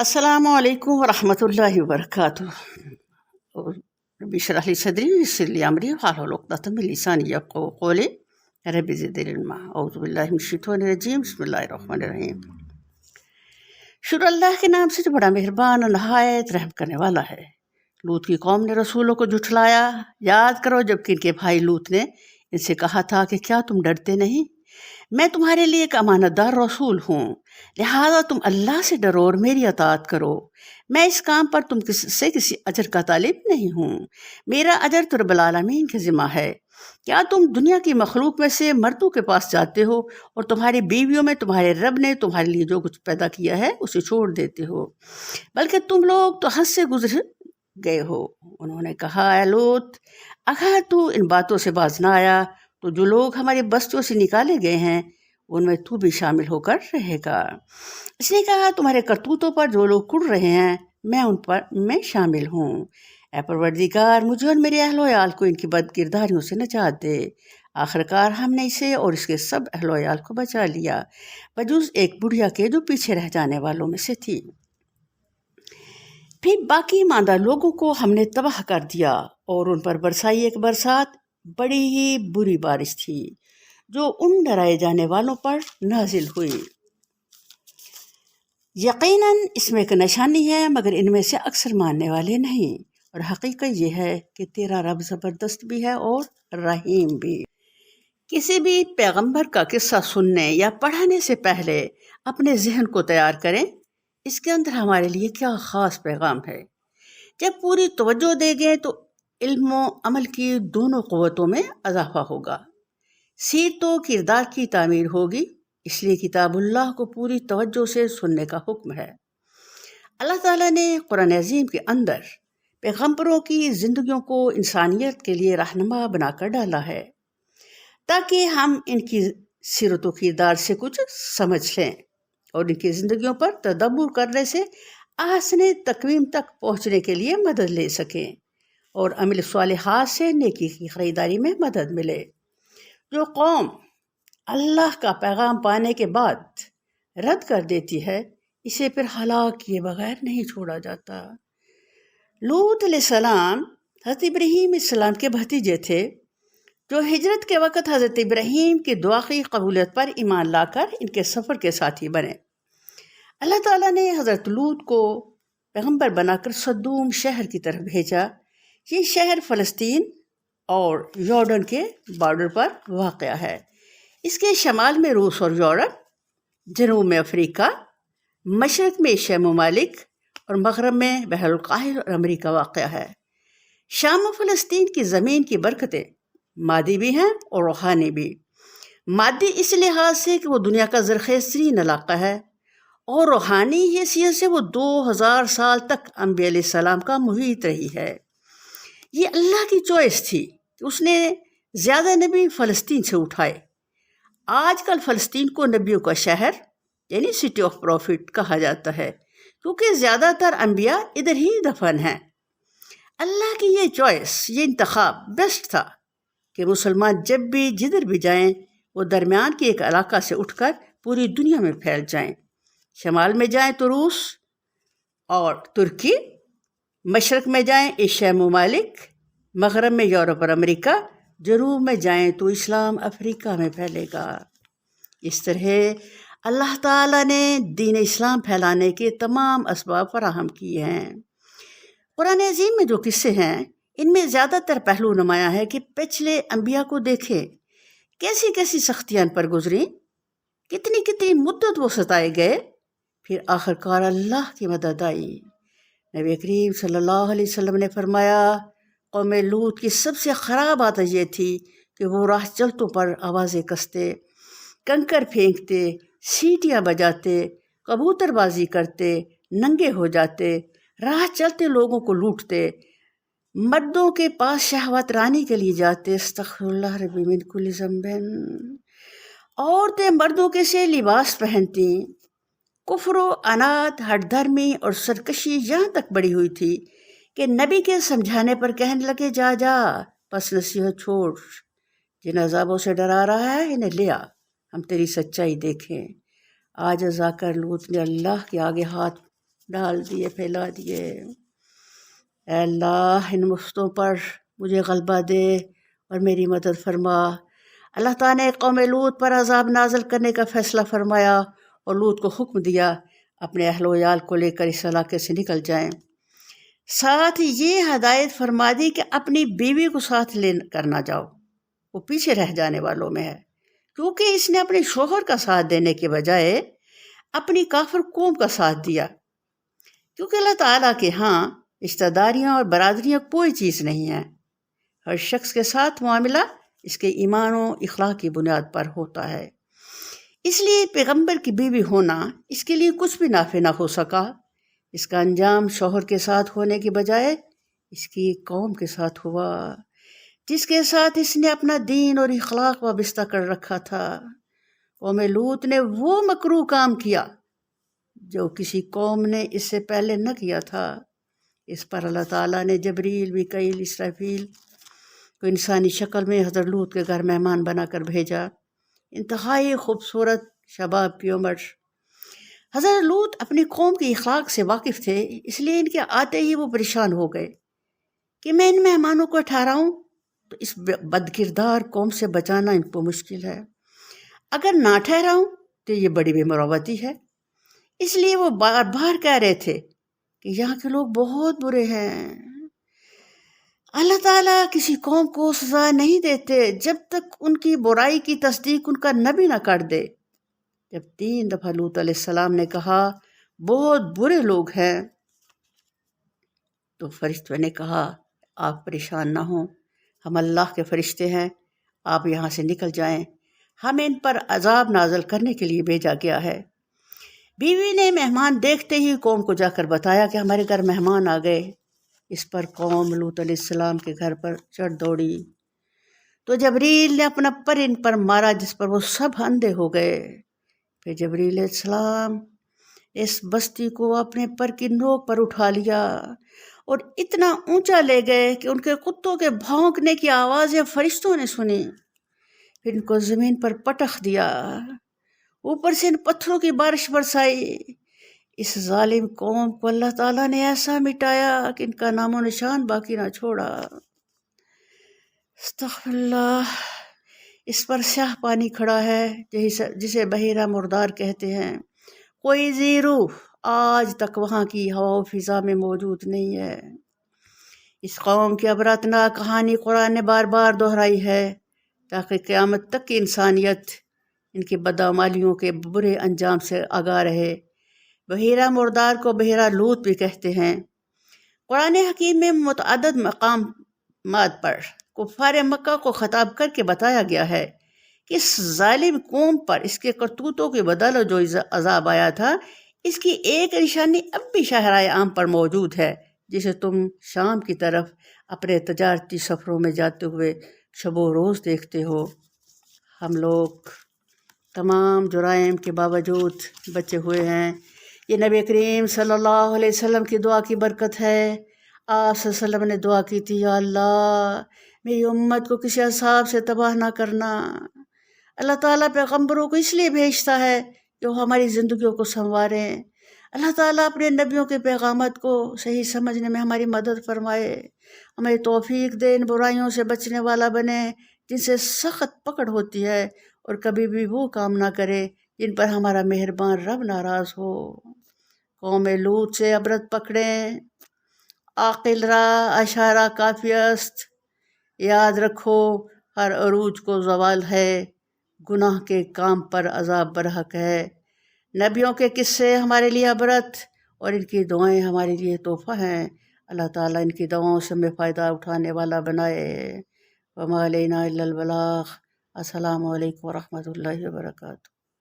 السلام علیکم ورحمۃ اللہ وبرکاتہ. رب اشرح لي صدري ويسر لي امري واحلل عقدة من لساني يفقهوا قولي. رب زدني علما. اعوذ باللہ من الشیطان الرجیم. بسم اللہ الرحمن الرحیم. شروع اللہ کے نام سے جو بڑا مہربان اور نہایت رحم کرنے والا ہے. لوط کی قوم نے رسولوں کو جھٹلایا. یاد کرو جب کہ ان کے بھائی لوط نے ان سے کہا تھا کہ کیا تم ڈرتے نہیں؟ میں تمہارے لیے ایک امانت دار رسول ہوں، لہذا تم اللہ سے ڈرو اور میری اطاعت کرو. میں اس کام پر تم سے کسی اجر کا طالب نہیں ہوں. میرا اجر تو رب العالمین کے ذمہ ہے. کیا تم دنیا کی مخلوق میں سے مردوں کے پاس جاتے ہو اور تمہاری بیویوں میں تمہارے رب نے تمہارے لیے جو کچھ پیدا کیا ہے اسے چھوڑ دیتے ہو؟ بلکہ تم لوگ تو حد سے گزر گئے ہو. انہوں نے کہا، اے لوط، اگر تو ان باتوں سے باز نہ آیا تو جو لوگ ہماری بستیوں سے نکالے گئے ہیں ان میں تو بھی شامل ہو کر رہے گا. اس نے کہا، تمہارے کرتوتوں پر جو لوگ کڑ رہے ہیں میں ان پر شامل ہوں. اے پروردگار، مجھے اور میرے اہل و عیال کو ان کی بد کرداریوں سے نجات دے. آخرکار ہم نے اسے اور اس کے سب اہل و عیال کو بچا لیا، بجز ایک بڑھیا کے جو پیچھے رہ جانے والوں میں سے تھی. پھر باقی ماندہ لوگوں کو ہم نے تباہ کر دیا اور ان پر برسائی ایک برسات بڑی ہی بری بارش تھی جو ان ڈرائے جانے والوں پر نازل ہوئی. یقیناً اس میں ایک نشانی ہے مگر ان میں سے اکثر ماننے والے نہیں. اور حقیقت یہ ہے کہ تیرا رب زبردست بھی ہے اور رحیم بھی. کسی بھی پیغمبر کا قصہ سننے یا پڑھنے سے پہلے اپنے ذہن کو تیار کریں، اس کے اندر ہمارے لیے کیا خاص پیغام ہے. جب پوری توجہ دیں گے تو علم و عمل کی دونوں قوتوں میں اضافہ ہوگا. سیرت و کردار کی تعمیر ہوگی. اس لیے کتاب اللہ کو پوری توجہ سے سننے کا حکم ہے. اللہ تعالیٰ نے قرآن عظیم کے اندر پیغمبروں کی زندگیوں کو انسانیت کے لیے رہنما بنا کر ڈالا ہے تاکہ ہم ان کی سیرت و کردار سے کچھ سمجھ لیں اور ان کی زندگیوں پر تدبر کرنے سے احسن تقویم تک پہنچنے کے لیے مدد لے سکیں اور عمل صالحات سے نیکی کی خریداری میں مدد ملے. جو قوم اللہ کا پیغام پانے کے بعد رد کر دیتی ہے اسے پھر ہلاک کیے بغیر نہیں چھوڑا جاتا. لوط علیہ السلام حضرت ابراہیم علیہ السلام کے بھتیجے تھے جو ہجرت کے وقت حضرت ابراہیم کی دعا کی قبولیت پر ایمان لا کر ان کے سفر کے ساتھی بنے. اللہ تعالیٰ نے حضرت لوط کو پیغمبر بنا کر صدوم شہر کی طرف بھیجا. یہ شہر فلسطین اور یورڈن کے بارڈر پر واقع ہے. اس کے شمال میں روس اور یورپ، جنوب میں افریقہ، مشرق میں ایشیا ممالک اور مغرب میں بحر الکاہل اور امریکہ واقع ہے. شام و فلسطین کی زمین کی برکتیں مادی بھی ہیں اور روحانی بھی. مادی اس لحاظ سے کہ وہ دنیا کا زرخیز ترین علاقہ ہے اور روحانی حیثیت سے وہ 2000 سال تک انبیاء علیہ السلام کا محیط رہی ہے. یہ اللہ کی چوائس تھی کہ اس نے زیادہ نبی فلسطین سے اٹھائے. آج کل فلسطین کو نبیوں کا شہر یعنی سٹی آف پروفٹ کہا جاتا ہے کیونکہ زیادہ تر انبیاء ادھر ہی دفن ہیں. اللہ کی یہ چوائس، یہ انتخاب بیسٹ تھا کہ مسلمان جب بھی جدھر بھی جائیں وہ درمیان کے ایک علاقہ سے اٹھ کر پوری دنیا میں پھیل جائیں. شمال میں جائیں تو روس اور ترکی، مشرق میں جائیں ایشیا ممالک، مغرب میں یورپ اور امریکہ، جنوب میں جائیں تو اسلام افریقہ میں پھیلے گا. اس طرح اللہ تعالیٰ نے دین اسلام پھیلانے کے تمام اسباب فراہم کیے ہیں. قرآن عظیم میں جو قصے ہیں ان میں زیادہ تر پہلو نمایاں ہے کہ پچھلے انبیاء کو دیکھیں کیسی کیسی سختیاں پر گزریں، کتنی کتنی مدت وہ ستائے گئے، پھر آخرکار اللہ کی مدد آئی. نبی کریم صلی اللہ علیہ وسلم نے فرمایا، قوم لوط کی سب سے خراب عادت یہ تھی کہ وہ راہ چلتوں پر آوازیں کستے، کنکر پھینکتے، سیٹیاں بجاتے، کبوتر بازی کرتے، ننگے ہو جاتے، راہ چلتے لوگوں کو لوٹتے، مردوں کے پاس شہوت رانی کے لیے جاتے. استغفر اللہ ربی من کل ذنب. عورتیں مردوں کے سے لباس پہنتی. کفر و عناد، ہٹ دھرمی اور سرکشی یہاں تک بڑھی ہوئی تھی کہ نبی کے سمجھانے پر کہنے لگے، جا جا پس نصیحت چھوڑ، جن عذابوں سے ڈرا رہا ہے انہیں لیا، ہم تیری سچائی دیکھیں. آج ازا کر لوط نے اللہ کے آگے ہاتھ ڈال دیے، پھیلا دیے۔ اے اللہ ان مفتوں پر مجھے غلبہ دے اور میری مدد فرما۔ اللہ تعالیٰ نے قوم لوط پر عذاب نازل کرنے کا فیصلہ فرمایا اور لوط کو حکم دیا اپنے اہل و عیال کو لے کر اس علاقے سے نکل جائیں۔ ساتھ ہی یہ ہدایت فرما دی کہ اپنی بیوی کو ساتھ لے کر نہ جاؤ، وہ پیچھے رہ جانے والوں میں ہے، کیونکہ اس نے اپنے شوہر کا ساتھ دینے کے بجائے اپنی کافر قوم کا ساتھ دیا۔ کیونکہ اللہ تعالیٰ کے ہاں رشتہ داریاں اور برادریاں کوئی چیز نہیں ہیں، ہر شخص کے ساتھ معاملہ اس کے ایمان و اخلاق کی بنیاد پر ہوتا ہے۔ اس لیے پیغمبر کی بیوی ہونا اس کے لیے کچھ بھی نافع نہ ہو سکا۔ اس کا انجام شوہر کے ساتھ ہونے کے بجائے اس کی قوم کے ساتھ ہوا، جس کے ساتھ اس نے اپنا دین اور اخلاق وابستہ کر رکھا تھا۔ قوم لوط نے وہ مکروہ کام کیا جو کسی قوم نے اس سے پہلے نہ کیا تھا۔ اس پر اللہ تعالیٰ نے جبریل، میکائیل، اسرافیل کو انسانی شکل میں حضرت لوط کے گھر مہمان بنا کر بھیجا۔ انتہائی خوبصورت شباب کی عمر۔ حضرت لوط اپنی قوم کی اخلاق سے واقف تھے، اس لیے ان کے آتے ہی وہ پریشان ہو گئے کہ میں ان مہمانوں کو ٹھہراؤں تو اس بد کردار قوم سے بچانا ان کو مشکل ہے، اگر نہ ٹھہراؤں تو یہ بڑی بے مروتی ہے۔ اس لیے وہ بار بار کہہ رہے تھے کہ یہاں کے لوگ بہت برے ہیں۔ اللہ تعالیٰ کسی قوم کو سزا نہیں دیتے جب تک ان کی برائی کی تصدیق ان کا نبی نہ کر دے۔ جب 3 دفعہ لوط علیہ السلام نے کہا بہت برے لوگ ہیں تو فرشتوں نے کہا آپ پریشان نہ ہوں، ہم اللہ کے فرشتے ہیں، آپ یہاں سے نکل جائیں، ہمیں ان پر عذاب نازل کرنے کے لیے بھیجا گیا ہے۔ بیوی نے مہمان دیکھتے ہی قوم کو جا کر بتایا کہ ہمارے گھر مہمان آ گئے۔ اس پر قوم لوط علیہ السلام کے گھر پر چڑھ دوڑی تو جبریل نے اپنا پر ان پر مارا، جس پر وہ سب اندھے ہو گئے۔ پھر جبریل علیہ السلام اس بستی کو اپنے پر کی نوک پر اٹھا لیا اور اتنا اونچا لے گئے کہ ان کے کتوں کے بھونکنے کی آوازیں فرشتوں نے سنی۔ پھر ان کو زمین پر پٹخ دیا، اوپر سے ان پتھروں کی بارش برسائی۔ اس ظالم قوم کو اللہ تعالیٰ نے ایسا مٹایا کہ ان کا نام و نشان باقی نہ چھوڑا۔ استغفر اللہ۔ اس پر سیاہ پانی کھڑا ہے جسے بحیرہ مردار کہتے ہیں۔ کوئی زیرو آج تک وہاں کی ہوا و فضا میں موجود نہیں ہے۔ اس قوم کی عبرتناک کہانی قرآن نے بار بار دہرائی ہے تاکہ قیامت تک کی انسانیت ان کی بدعمالیوں کے برے انجام سے آگاہ رہے۔ بحیرہ مردار کو بحیرہ لوط بھی کہتے ہیں۔ قرآن حکیم میں متعدد مقامات پر کفار مکہ کو خطاب کر کے بتایا گیا ہے کہ اس ظالم قوم پر اس کے کرتوتوں کی بدولت جو عذاب آیا تھا، اس کی ایک نشانی اب بھی شاہراہ عام پر موجود ہے، جسے تم شام کی طرف اپنے تجارتی سفروں میں جاتے ہوئے شب و روز دیکھتے ہو۔ ہم لوگ تمام جرائم کے باوجود بچے ہوئے ہیں۔ یہ نبی کریم صلی اللہ علیہ وسلم کی دعا کی برکت ہے۔ آپ صلی اللہ علیہ وسلم نے دعا کی تھی، یا اللہ میری امت کو کسی عذاب سے تباہ نہ کرنا۔ اللہ تعالیٰ پیغمبروں کو اس لیے بھیجتا ہے کہ وہ ہماری زندگیوں کو سنواریں۔ اللہ تعالیٰ اپنے نبیوں کے پیغامات کو صحیح سمجھنے میں ہماری مدد فرمائے، ہمیں توفیق دے، ان برائیوں سے بچنے والا بنے جن سے سخت پکڑ ہوتی ہے، اور کبھی بھی وہ کام نہ کرے جن پر ہمارا مہربان رب ناراض ہو۔ قوم لوط سے عبرت پکڑیں۔ عاقل را اشارہ کافی است، یاد رکھو ہر عروج کو زوال ہے، گناہ کے کام پر عذاب برحق ہے۔ نبیوں کے قصے ہمارے لیے عبرت اور ان کی دعائیں ہمارے لیے تحفہ ہیں۔ اللہ تعالیٰ ان کی دعاؤں سے ہمیں فائدہ اٹھانے والا بنائے۔ وما علینا الا البلاغ۔ السلام علیکم ورحمۃ اللہ وبرکاتہ۔